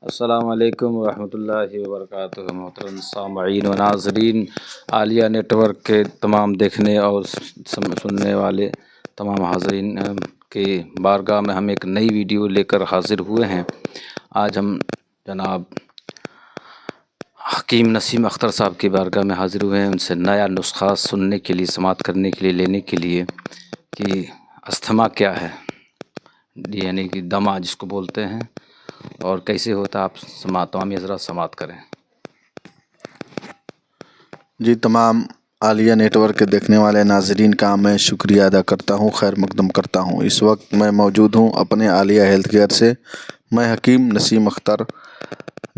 السلام علیکم ورحمۃ اللہ وبرکاتہ۔ محترم سامعین و ناظرین، عالیہ نیٹ ورک کے تمام دیکھنے اور سننے والے تمام حاضرین کی بارگاہ میں ہم ایک نئی ویڈیو لے کر حاضر ہوئے ہیں۔ آج ہم جناب حکیم نسیم اختر صاحب کی بارگاہ میں حاضر ہوئے ہیں، ان سے نیا نسخہ سننے کے لیے، سماعت کرنے کے لیے، لینے کے لیے کہ استھما کیا ہے، یعنی کہ دمہ جس کو بولتے ہیں، اور کیسے ہوتا۔ آپ تمام حضرات سماعت کریں۔ جی، تمام عالیہ نیٹ ورک کے دیکھنے والے ناظرین کا میں شکریہ ادا کرتا ہوں، خیر مقدم کرتا ہوں۔ اس وقت میں موجود ہوں اپنے عالیہ ہیلتھ کیئر سے۔ میں حکیم نسیم اختر،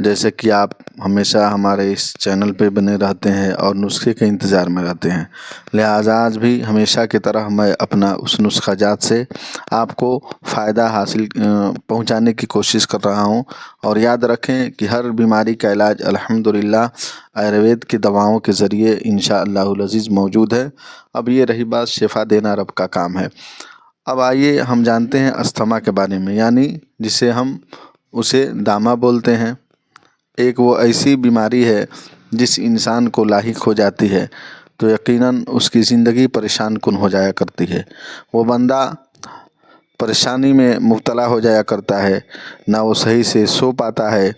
جیسے کہ آپ ہمیشہ ہمارے اس چینل پہ بنے رہتے ہیں اور نسخے کے انتظار میں رہتے ہیں، لہٰذا آج بھی ہمیشہ کی طرح میں اپنا اس نسخہ جات سے آپ کو فائدہ حاصل پہنچانے کی کوشش کر رہا ہوں۔ اور یاد رکھیں کہ ہر بیماری کا علاج الحمدللہ آیوروید کی دواؤں کے ذریعے انشاءاللہ العزیز موجود ہے۔ اب یہ رہی بات، شفا دینا رب کا کام ہے۔ اب آئیے ہم جانتے ہیں استھما کے بارے میں، یعنی جسے ہم اسے دامہ بولتے ہیں۔ ایک وہ ایسی بیماری ہے جس انسان کو لاحق ہو جاتی ہے تو یقیناً اس کی زندگی پریشان کن ہو جایا کرتی ہے۔ وہ بندہ پریشانی میں مبتلا ہو جایا کرتا ہے، نہ وہ صحیح سے سو پاتا ہے،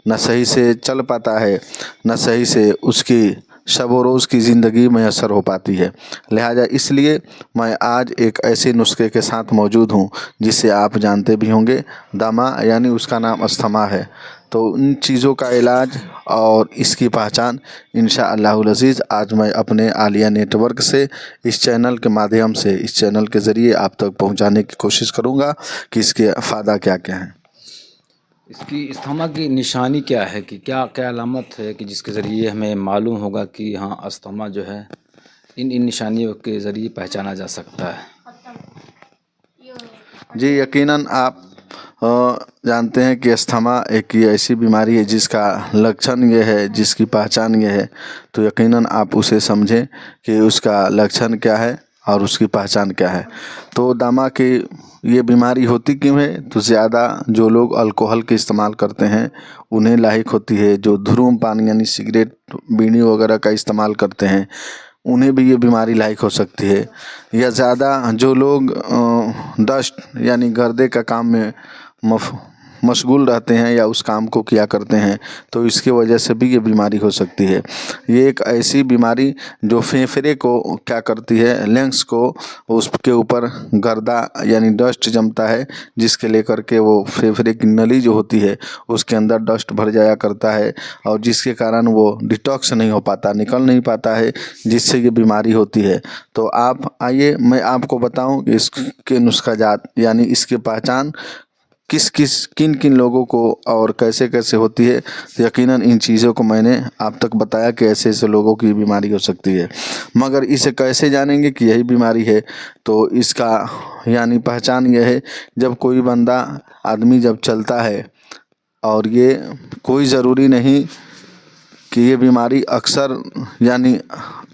نہ صحیح سے چل پاتا ہے، نہ صحیح سے اس کی شب و روز کی زندگی میسر ہو پاتی ہے۔ لہٰذا اس لیے میں آج ایک ایسے نسخے کے ساتھ موجود ہوں جسے آپ جانتے بھی ہوں گے، دمہ، یعنی اس کا نام استھما ہے۔ تو ان چیزوں کا علاج اور اس کی پہچان انشاءاللہ العزیز آج میں اپنے عالیہ نیٹ ورک سے اس چینل کے مادھیم سے، اس چینل کے ذریعے آپ تک پہنچانے کی کوشش کروں گا کہ اس کے فائدہ کیا کیا ہیں۔ اس کی استھما کی نشانی کیا ہے، کہ کیا علامت ہے کہ جس کے ذریعے ہمیں معلوم ہوگا کہ ہاں استھما جو ہے ان نشانیوں کے ذریعے پہچانا جا سکتا ہے؟ جی، یقیناً آپ جانتے ہیں کہ استھما ایک ایسی بیماری ہے جس کا لکشن یہ ہے، جس کی پہچان یہ ہے، تو یقیناً آپ اسے سمجھیں کہ اس کا لکشن کیا ہے اور اس کی پہچان کیا ہے۔ تو دمہ کی یہ بیماری ہوتی کیوں ہے؟ تو زیادہ جو لوگ الکوہل کے استعمال کرتے ہیں انہیں لاحق ہوتی ہے۔ جو دھروم پان یعنی سگریٹ، بینی وغیرہ کا استعمال کرتے ہیں انہیں بھی یہ بیماری لاحق ہو سکتی ہے۔ یا زیادہ جو لوگ ڈسٹ یعنی گردے کا کام میں مشغول رہتے ہیں یا اس کام کو کیا کرتے ہیں تو اس کی وجہ سے بھی یہ بیماری ہو سکتی ہے۔ یہ ایک ایسی بیماری جو پھیپھڑے کو کیا کرتی ہے، لنگس کو، اس کے اوپر گردہ یعنی ڈسٹ جمتا ہے، جس کے لے کر کے وہ پھیپھڑے کی نلی جو ہوتی ہے اس کے اندر ڈسٹ بھر جایا کرتا ہے، اور جس کے کارن وہ ڈیٹاکس نہیں ہو پاتا، نکل نہیں پاتا ہے، جس سے یہ بیماری ہوتی ہے۔ تو آپ آئیے میں آپ کو بتاؤں کہ اس کے نسخہ جات یعنی اس کی پہچان کن کن لوگوں کو اور کیسے کیسے ہوتی ہے۔ یقیناً ان چیزوں کو میں نے آپ تک بتایا کہ ایسے ایسے لوگوں کی بیماری ہو سکتی ہے، مگر اسے کیسے جانیں گے کہ یہی بیماری ہے؟ تو اس کا یعنی پہچان یہ ہے، جب کوئی بندہ آدمی جب چلتا ہے، اور یہ کوئی ضروری نہیں کہ یہ بیماری اکثر یعنی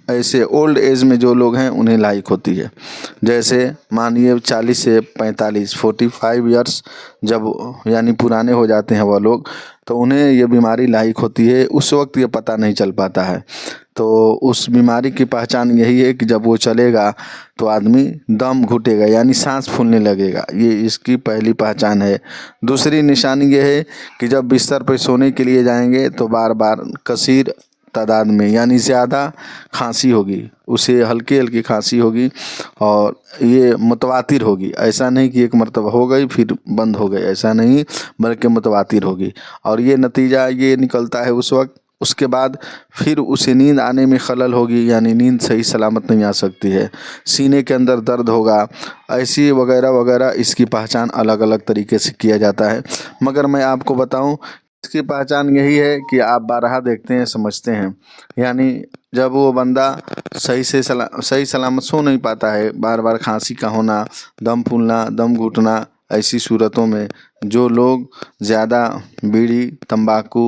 ایسے اولڈ ایج میں جو لوگ ہیں انہیں لاحق ہوتی ہے، جیسے مانیے 40 سے 45 45 ایئرس جب یعنی پرانے ہو جاتے ہیں وہ لوگ، تو انہیں یہ بیماری لاحق ہوتی ہے۔ اس وقت یہ پتہ نہیں چل پاتا ہے۔ تو اس بیماری کی پہچان یہی ہے کہ جب وہ چلے گا تو آدمی دم گھٹے گا یعنی سانس پھولنے لگے گا، یہ اس کی پہلی پہچان ہے۔ دوسری نشانی یہ ہے کہ جب بستر پہ سونے کے لیے جائیں گے تو بار بار کثیر تعداد میں یعنی زیادہ کھانسی ہوگی، اسے ہلکی ہلکی کھانسی ہوگی، اور یہ متواتر ہوگی۔ ایسا نہیں کہ ایک مرتبہ ہو گئی پھر بند ہو گئی، ایسا نہیں، بلکہ متواتر ہوگی۔ اور یہ نتیجہ یہ نکلتا ہے اس وقت، اس کے بعد پھر اسے نیند آنے میں خلل ہوگی، یعنی نیند صحیح سلامت نہیں آ سکتی ہے، سینے کے اندر درد ہوگا، ایسی وغیرہ وغیرہ۔ اس کی پہچان الگ الگ طریقے سے کیا جاتا ہے، مگر میں آپ کو بتاؤں اس کی پہچان یہی ہے کہ آپ بارہا دیکھتے ہیں، سمجھتے ہیں، یعنی جب وہ بندہ صحیح سلامت سو نہیں پاتا ہے، بار بار کھانسی کا ہونا، دم پھولنا، دم گھٹنا، ایسی صورتوں میں جو لوگ زیادہ بیڑی، تمباکو